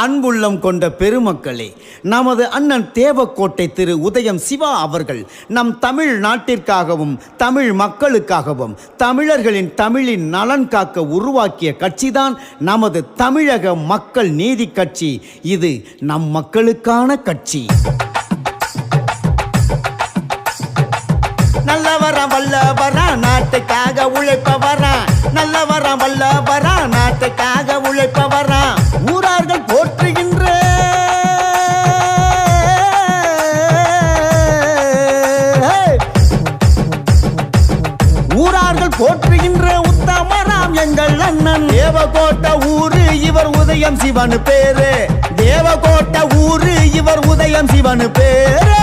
அன்புள்ளம் கொண்ட பெருமக்களே, நமது அண்ணன் தேவக்கோட்டை திரு உதயம் சிவா அவர்கள் நம் தமிழ் நாட்டிற்காகவும் தமிழ் மக்களுக்காகவும் தமிழர்களின் தமிழின் நலன் காக்க உருவாக்கிய கட்சிதான் நமது தமிழக மக்கள் நீதி கட்சி. இது நம் மக்களுக்கான கட்சி. நல்லவரா வல்லவரா நாட்டுக்காக உழைப்பவரா, நல்லவரா வல்லவரா நாட்டுக்காக உழைப்பவரா, ஊரார்கள் போற்றுகின்ற உத்தமராம் எங்கள் அண்ணன். தேவக்கோட்டை ஊரு இவர் உதயம் சிவனு பேரு, தேவக்கோட்டை ஊரு இவர் உதயம் சிவனு பேரு.